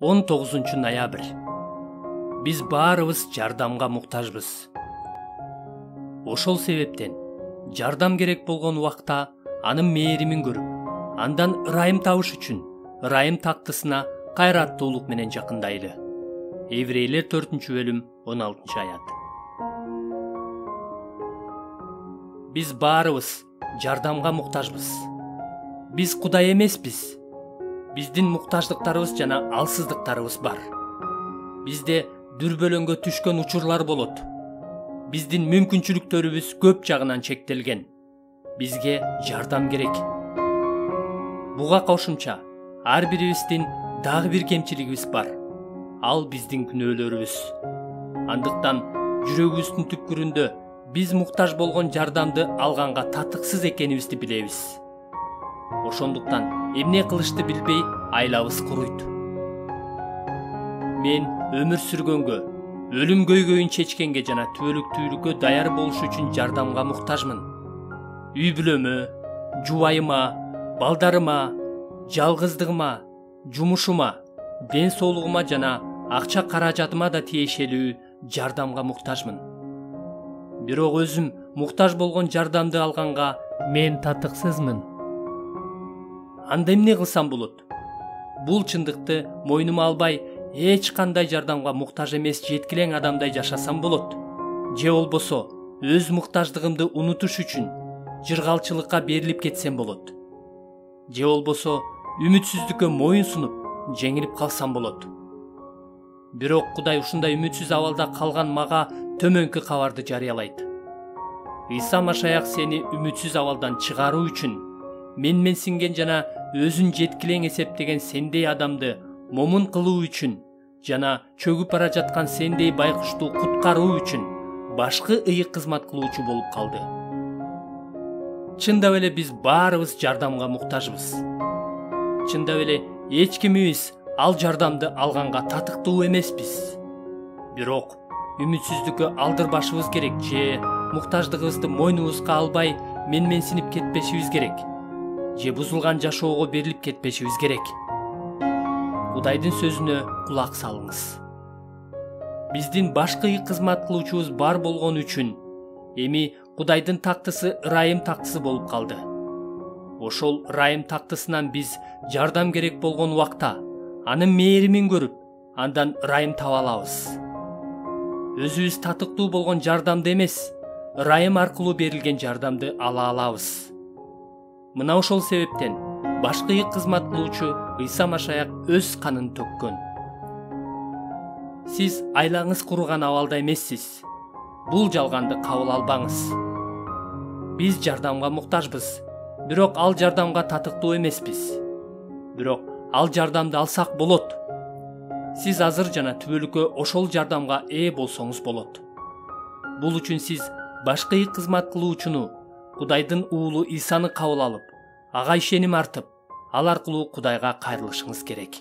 19 ноябрь. Биз баарыбыз жардамга муктажбыз. Ошол себептен жардам керек болгон убакта анын мээримин көрүп, андан ырайым табыш үчүн ырайым тактысына кайраттуулук менен жакындайлы. Еврейлер 4-бөлүм 16-аят. Биз баарыбыз жардамга муктажбыз. Биз Кудай эмеспиз. Биздин муктаждыктарыбыз жана алсыздыктарыбыз бар. Бизде дүрбөлөңгө түшкөн учурлар болот. Биздин мүмкүнчүлүктөрүбүз көп жагынан чектелген. Бизге жардам керек. Буга кошумча ар бирибиздин дагы бир кемчилигибиз бар. Ал биздин күнөөлөрүбүз. Андыктан жүрөгүбүздүн түпкүрүндө биз муктаж болгон жардамды алганга татыксыз экенибизди билебиз. Ошондуктан эмне кылышты билбей айлабыз куруйт. Мен өмүр сүргөнгө, өлүм көйгөйүн чечкенге жана түбөлүктүүлүккө даяр болуш үчүн жардамга муктажмын. Үй бүлөмө, жубайыма, балдарыма, жалгыздыгыма, жумушума, ден соолугума жана акча каражатыма да тиешелүү жардамга муктажмын. Бирок өзүм муктаж болгон жардамды алганга мен татыксызмын. Анда эмне кылсам болот? Бул чындыкты мойнума албай, эч кандай жардамга муктаж эмес жеткилең адамдай жашасам болот. Же болбосо өз муктаждыгымды унутуш үчүн жыргалчылыкка берилип кетсем болот. Же болбосо үмүтсүздүккө моюн сунуп, жеңилип калсам болот. Бирок Кудай ушундай үмүтсүз абалда калган мага төмөнкү кабарды жарыялайт. Иса Машаяк сени үмүтсүз абалдан чыгаруу үчүн менсинген жана өзүн жеткилең эсептеген сендей адамды момун кылуу үчүн жана чөгүп бара жаткан сендей байкушту куткаруу үчүн башкы ыйык кызмат кылуучу болуп калды. Чындап эле биз баарыбыз жардамга муктажбыз. Чындап эле эч кимибиз ал жардамды алганга татыктуу эмеспиз. Бирок үмүтсүздүккө алдырбашыбыз керек же муктаждыгыбызды мойнубузга албай менсинип кетпешибиз керек. Же бузулган жашоого берилип кетпешибиз керек. Кудайдын сөзүнө кулак салыңыз. Биздин башкы кызмат кылуучубуз бар болгон үчүн эми Кудайдын тактысы ырайым тактысы болуп калды. Ошол ырайым тактысынан биз жардам керек болгон убакта анын мээримин көрүп, андан ырайым таба алабыз. Өзүбүз татыктуу болгон жардамды эмес, ырайым аркылуу берилген жардамды ала алабыз. Мына ошол себептен башкы кызмат кылуучу Иса Машаяк өз канын төккөн. Сиз айлаңыз курган абалда эмессиз. Бул жалганды кабыл албаңыз. Биз жардамга муктажбыз, бирок ал жардамга татыктуу эмеспиз. Бирок ал жардамды алсак болот. Сиз азыр жана түбөлүккө ошол жардамга ээ болсоңуз болот. Бул үчүн сиз башкы кызмат кылуучуну, Кудайдын уулу Исаны кабыл алып, ага ишеним артып, ал аркылуу Кудайга кайрылышыңыз керек.